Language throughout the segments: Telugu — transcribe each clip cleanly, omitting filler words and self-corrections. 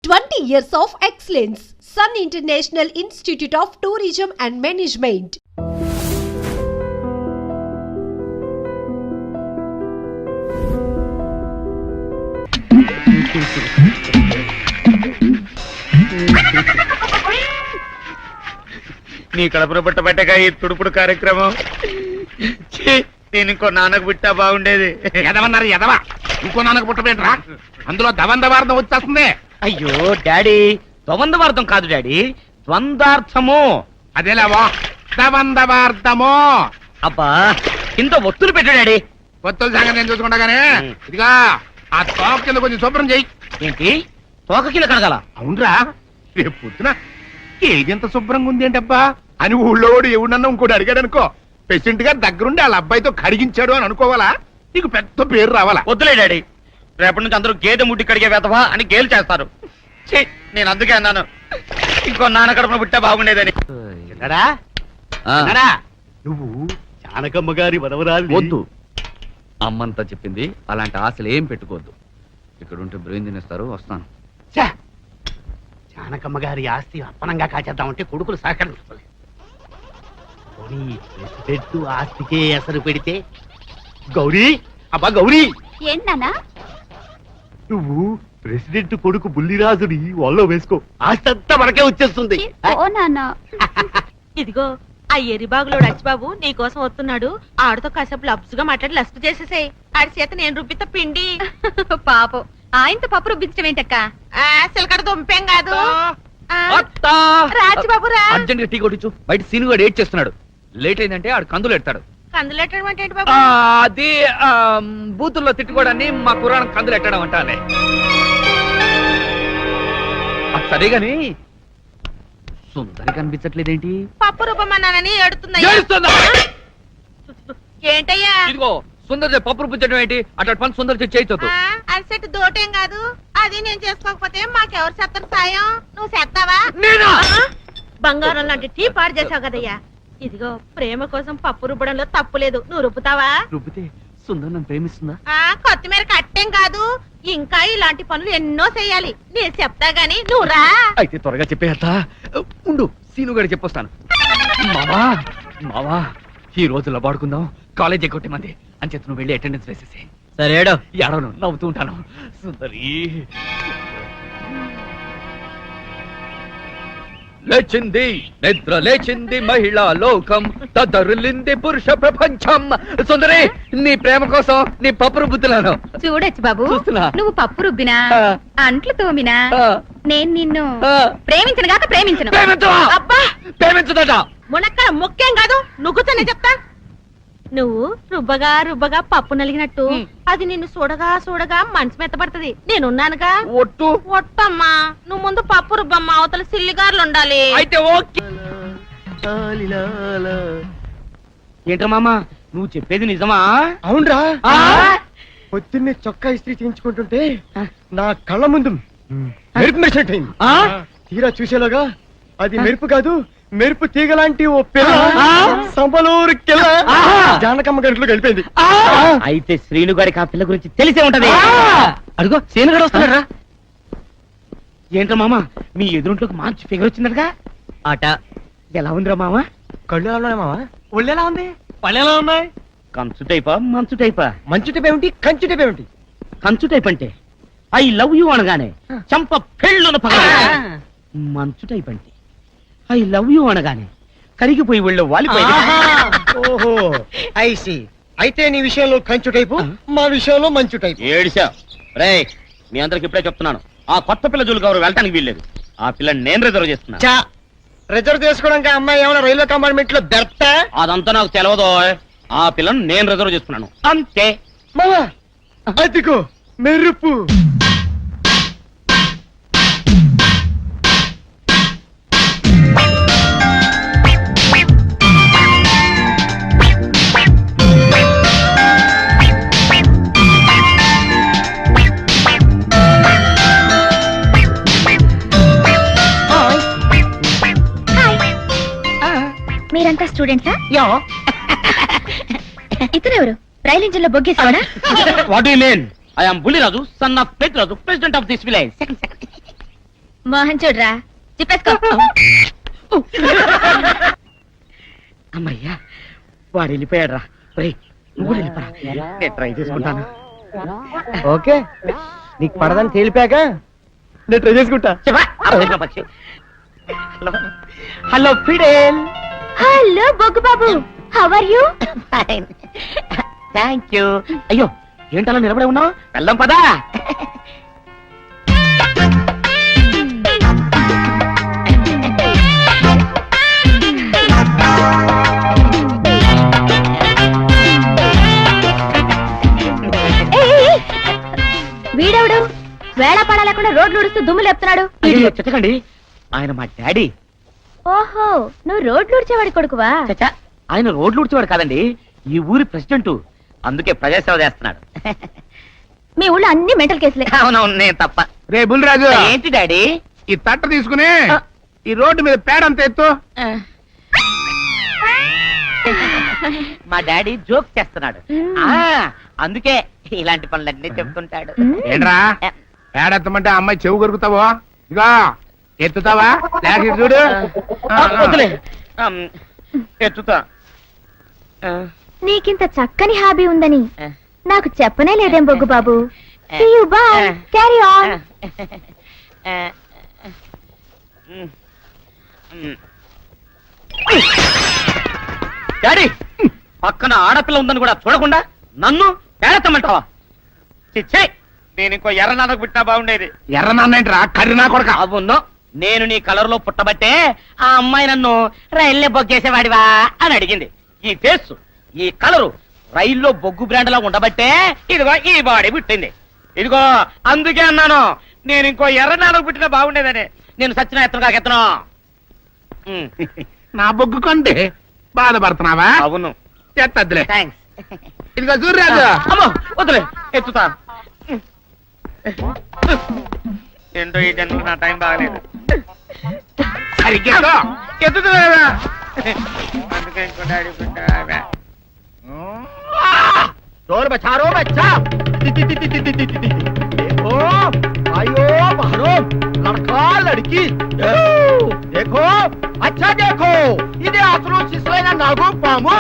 20 years of excellence. Sun International Institute of Tourism and Management. నీ కడుపున పుట్టబట్టగా ఈ తుడుపుడు కార్యక్రమం నేను ఇంకో నాన్నకు పుట్టా బాగుండేది. ఎదవన్నారు ఎదవా, ఇంకో నాన్నకు పుట్టబెట్టరా, అందులో దవందవార్థం వచ్చేస్తుంది. అయ్యో డాడీ, ద్వంద్వార్థం కాదు డాడీ, ద్వంద్వార్థము. అదేలావా దవందవార్థము. అబ్బా ఇంత ఒత్తులు పెట్టు డాడీ. కొత్త సంగతి నేను చూసుకుంటా గానీ ఇదిగా ఆ తోక కింద కొంచెం శుభ్రం చెయ్యి. ఏంటి తోక కింద కడగాల? అవునరా, రేపు పొద్దున ఏదెంత శుభ్రంగా ఉంది ఏంటబ్బా అని ఊళ్ళో ఎవడన్నా ఇంకోటి అడిగాడు అనుకో, పేషెంట్ గారు దగ్గరుండి వాళ్ళ అబ్బాయితో కడిగించాడు అని అనుకోవాలా, నీకు పెద్ద పేరు రావాలా. వద్దులే డాడీ, రేపటి నుంచి అందరూ గేదె ముడ్డి కడిగే వెతవా అని గేలు చేస్తారు. నేను అందుకే అన్నాను ఇంకో నాన్న కడుపున పుట్టా బాగుండేదని. నువ్వు జానకమ్మ గారి వదవరాలు. వద్దు, అమ్మంతా చెప్పింది, అలాంటి ఆశలు ఏం పెట్టుకోవద్దు. ఇక్కడ ఉంటే బ్రెయిన్ తినేస్తారు. వస్తాను. జానకమ్మ గారి ఆస్తి అప్పనంగా కాచేద్దామంటే కొడుకులు సహకరించుకోలేదు. ప్రెసిడెంట్ ఆస్తికే ఎసరు పెడితే గౌరీ, అబ్బా గౌరీ, ఏంటన్నా నువ్వు ప్రెసిడెంట్ కొడుకు బుల్లిరాజుని వాళ్ళలో వేసుకో, ఆస్తి అంతా మనకే వచ్చేస్తుంది. ఓ నాన్న ఇదిగో ఆ ఎరిబాగులోడు అచ్చిబాబు నీకోసం వస్తున్నాడు. ఆడితో కాసేపు లబ్సుగా మాట్లాడి లస్టు చేసేసాయి. ఆడి చేత నేను రుబ్బిత పిండి. పాపం ఆయనతో పప్పు రుబ్బించడం ఏంటక్క? సిలకడ దుంపేం కాదు. రాజబాబు రా, అర్జెంట్ గా టీ కొట్టించు. బయట సీను గారు ఏడ్ చేస్తున్నాడు. లేట్ అయిందంటే ఆడు కందులు ఎడతాడు. కందులెట్టడం అంటే ఏంటి బాబు? అది బూతుల్లో తిట్టుకోవడాన్ని మా పురాణం కందులు ఎట్టడం అంటానే. అది సరేగాని సుందరి కనిపించట్లేదేంటి? పప్పు రుబ్బమన్నానని ఏడుతున్నాయి. ఏడుస్తుందా? ఏంటయ్యా ఇదిగో సుందరి పప్పు రుబ్బించడం ఏంటి? అట్లా పని సుందరి చేయొద్దు. అరిసెట్టు దోటేం కాదు. అది నేను చేసుకోకపోతే మాకెవరు చేస్తారు సాయం? నువ్వు చేస్తావా? బంగారం లాంటి టీ పాడు చేసావు కదయ్యా. ఇదిగో ప్రేమ కోసం పప్పు రుబ్బడంలో తప్పు లేదు. నువ్వు రుబ్బుతావా? రుబ్బితే సుందరి నన్ను ప్రేమిస్తుందా? కొత్తిమీర కట్టేం కాదు, ఇంకా ఇలాంటి పనులు ఎన్నో చెయ్యాలి. నేను చెప్తా గాని నువ్వు రా. అయితే త్వరగా చెప్పేస్తా. ఉండు, సీను గారికి చెప్పొస్తాను. మావా మావా, ఈ రోజు లబాడుకుందాం, కాలేజ్ ఎగ్గొట్టే మంది అని చెప్పి నువ్వు వెళ్ళి అటెండెన్స్ వేసేసి. సరేడో ఏడవను, నవ్వుతూ ఉంటాను. సుందరి లేచింది, నిద్ర లేచింది మహిళా లోకం, తదరులింది పురుష ప్రపంచం. సుందరి, నీ ప్రేమ కోసం నీ పప్పు రుబ్బుతున్నాను. చూడొచ్చు బాబు, చూస్తున్నా. నువ్వు పప్పు రుబ్బినా అంట్లు తోమినా నేను నిన్ను ఆ. ప్రేమించను గాక ప్రేమించను. ప్రేమించవా? అబ్బా ప్రేమించదట. మునక్కడ ముఖ్యం కాదు, నుగ్గుతానే చెప్తా. నువ్వు రుబ్బగా రుబ్బగా పప్పు నలిగినట్టు అది నిన్ను చూడగా చూడగా మనసు మెత్తపడుతుంది. నేనున్నానుగా. ఒట్టు. ఒట్టమ్మా, నువ్వు ముందు పప్పు రుబ్బమ్మా, అవతల సిల్లిగారులు ఉండాలి. అయితే ఓకే. ఏంట్రా మామ, నువ్వు చెప్పేది నిజమా? అవునరా, ఆ? పొద్దున్నే చొక్కా ఇస్త్రీ చేయించుకుంటుంటే నా కళ్ళ ముందు మెరుపు మెరిసినట్టయింది. ఆ? తీరా చూసేలాగా అది మెరుపు కాదు, మెరుపు తీగలాంటి ఓ పిల్ల సంబలూరు కిల్ల జానకమ్మ గంటలో గడిపోయింది. అయితే శ్రీను గారికి ఆ పిల్ల గురించి తెలిసే ఉంటది. అడుగో శ్రీను గారు వస్తున్నారా? ఏంట్రా మామ, మీ ఎదురుంట్లోకి మంచి ఫిగర్ వచ్చిందటగా. ఆట ఎలా ఉందిరా మామ? కళ్ళు ఎలా ఉన్నాయి మావా? ఒళ్ళు ఎలా ఉంది? పళ్ళు ఎలా ఉన్నాయి? కంచు టైపా మంచు టైపా? మంచు టైప్ ఏమిటి, కంచు టైప్ ఏమిటి? కంచు టైప్ అంటే ఐ లవ్ యూ అనగానే చంప పెళ్ళున పగల. మంచు టైప్ అంటే ఐ లవ్ యూ అనగానే కరిగిపోయి వెళ్ళి వాలిపోయి. ఓహో ఐసి. అయితే నీ విషయంలో కంచు టైపు, మా విషయంలో మంచు టైపు. ఏడిసా రే, మీ అందరికి ఇప్పుడే చెప్తున్నాను, ఆ కొత్త పిల్ల జోలికి ఎవరు వెళ్ళటానికి వీల్లేదు. ఆ పిల్లని నేను రిజర్వ్ చేస్తున్నా. చా, రిజర్వ్ చేసుకోవడానికి అమ్మాయి ఏమైనా రైల్వే కంపార్ట్మెంట్ లో బెర్తా? అదంతా నాకు తెలవదు. ఆ పిల్లని నేను రిజర్వ్ చేస్తున్నాను అంతే. మావా అదిగో మెరుపు. మీరంతా స్టూడెంట్సా? ఇతనెవరు? రైలు ఇంజిన్ లో బొగ్గేసావడా? What do you mean? I am Bulliraju, son of Petraju, president of this village. Second. Mohan చూడరా చెప్పేసుకో. అమ్మయ్యా వాడు వెళ్ళిపోయాడు రా. నువ్వు కూడా వెళ్ళిపోరా, నేను ట్రై చేసుకుంటాను. ఓకే, నీకు పడదని తేలిపాక నేను ట్రై చేసుకుంటా. చెప్పా, అరవై పక్షి. Hello hello Fidel. హలో బొగ్గు బాబు, how are you? Thank you. అయ్యో ఏంటలా నిలబడే ఉన్నావు, వెళ్దాం పదా. వీడెవడు వేళ పడ లేకుండా రోడ్లు ఉడుస్తూ దుమ్ము లేపుతున్నాడు? చెత్తకండి, ఆయన మా డాడీ. ఓహో, నువ్వు రోడ్లు ఉడిచేవాడి కొడుకువా? చచ్చా, ఆయన రోడ్లు ఉడిచేవాడు కాదండి, ఈ ఊరి ప్రెసిడెంట్. అందుకే ప్రజాసేవ చేస్తున్నాడు. మీ ఊళ్ళో అన్ని మెంటల్ కేసులే. అవునవును, నేను తప్ప. రే బుల్రాజు, ఏంటి డాడీ? ఈ తట్ట తీసుకుని ఈ రోడ్డు మీద పేడంత ఎత్తు. మా డాడీ జోక్ చేస్తున్నాడు. ఆ అందుకే ఇలాంటి పనులన్నీ చెప్తుంటాడు. ఏంట్రా పేడెత్తమంటే అమ్మాయి చెవు కొరుకుతావో? ఇగా ఎత్తుతావా? లేక ఇటు చూడు. వద్దులే, ఎత్తుతా. నీకింత చక్కని హాబీ ఉందని నాకు చెప్పనే లేదేం బొగ్గు బాబు. See you, bye. Carry on. Daddy, పక్కన ఆడపిల్ల ఉందని కూడా చూడకుండా నన్ను పేడెత్తమంటావా? చిచ్చే, నేను ఇంకో ఎర్ర నాన్నకు పుట్టినా బాగుండేది. ఎర్ర నాన్న ఏంట్రా, కర్రీ నా కొడక. అవును, నేను నీ కలర్ లో పుట్టబట్టే ఆ అమ్మాయి నన్ను రైల్లే బొగ్గేసేవాడివా అని అడిగింది. ఈ ఫేస్, ఈ కలరు రైల్లో బొగ్గు బ్రాండ్ లా ఉండబట్టే ఇదిగో ఈ బాడీ పుట్టింది. ఇదిగో అందుకే అన్నాను, నేను ఇంకో ఎర్ర నాన్నకు పుట్టినా బాగుండేదని. నేను సచిన ఎత్తను కాకెత్తను. నా బొగ్గు కొంటే బాధపడుతున్నావా? అవును, ఎత్తద్దులే. థ్యాంక్స్. ఇదిగో సూర్యరాజు. అమ్మో వద్దులే, ఎత్తుతా. ఏంటో ఈ జన్మకు నా టైం బాగలేదు. సరిగ్గా ఎత్తుతా. అందుకే ఇంకో డాడీ పుట్టావా? चोर बचारो बच्चा। देखो आयो बाहरो लड़का लड़की देखो अच्छा देखो इधे అసలు శిశులైన నాగు పాము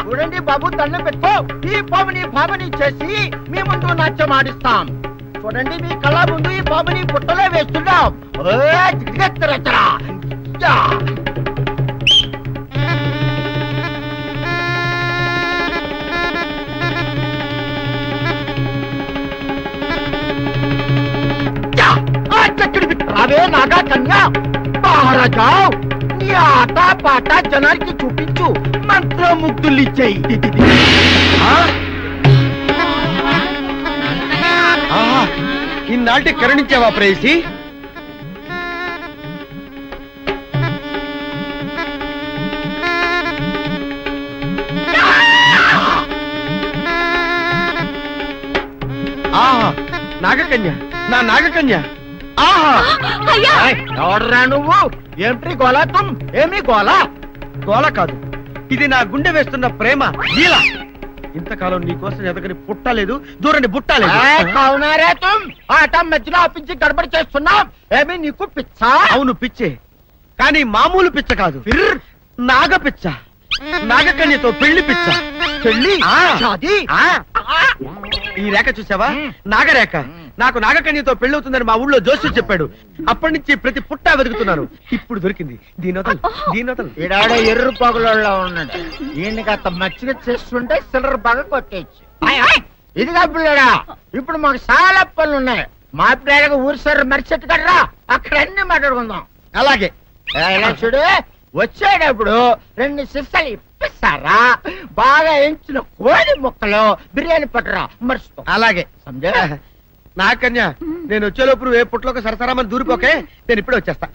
చూడండి బాబు దండం పెట్టుకో ఈ పాముని భామని చేసి మీ ముందు నాట్యం ఆడిస్తాం చూడండి మీ కళ్ళ ముందు ఈ పాముని పుట్టలో వేస్తున్నాం రావే నాగా కన్యా బాహర జాओ నీ ఆట పాట జనానికి చూపించు మంత్రముగ్ధులు ఇచ్చేయి ఇన్నాళ్ళకి కరుణించావా ప్రేయసి నాగకన్య నా నాగకన్య ఎవడరా నువ్వు ఏమిటి గోలా తుమ్ ఏమి గోలా గోల కాదు ఇది నా గుండె వేస్తున్న ప్రేమ లీల ఇంతకాలం నీ కోసం ఎదగని పుట్టలేదు దూరని బుట్టలేదు అవునారే తుమ్ ఆట మధ్యలో ఆపించి గడబడి చేస్తున్నాం ఏమి నీకు పిచ్చ అవును పిచ్చే కానీ మామూలు పిచ్చ కాదు నాగ పిచ్చ నాగకన్యతో పెళ్లి పిచ్చ పెళ్లి ఈ రేఖ చూసావా నాగరేఖ నాకు నాగకన్యతో పెళ్ళవుతుందని మా ఊళ్ళో జోస్యం చెప్పాడు అప్పటి నుంచి ప్రతి పుట్టా వెతుకుతున్నాను ఇప్పుడు దొరికింది దీనోతలు ఈడాడ ఎర్ర పగలలో ఉన్నాడు ఈయనకి అంత మచ్చిగా చేస్తుంటే సిల్లర్ బాగా కొట్టేయచ్చు ఇదిగా పిల్లడా ఇప్పుడు మాకు చాలా పనులు ఉన్నాయి మా పిల్లగా ఊరి సార్ మరిచెట్టు కడరా అక్కడ అన్ని మాట్లాడుకుందాం అలాగే ఎలా చూడు వచ్చేటప్పుడు 2 సిస్సలు ఇప్పిస్తారా బాగా ఎంచిన కోడి ముక్కలు బిర్యానీ పట్టరా మర్చిపో అలాగే సంజయ్ నాకన్యా నేను వచ్చేలోపు ఏ పుట్లోకి సరసరామని దూరిపోకే నేను ఇప్పుడే వచ్చేస్తా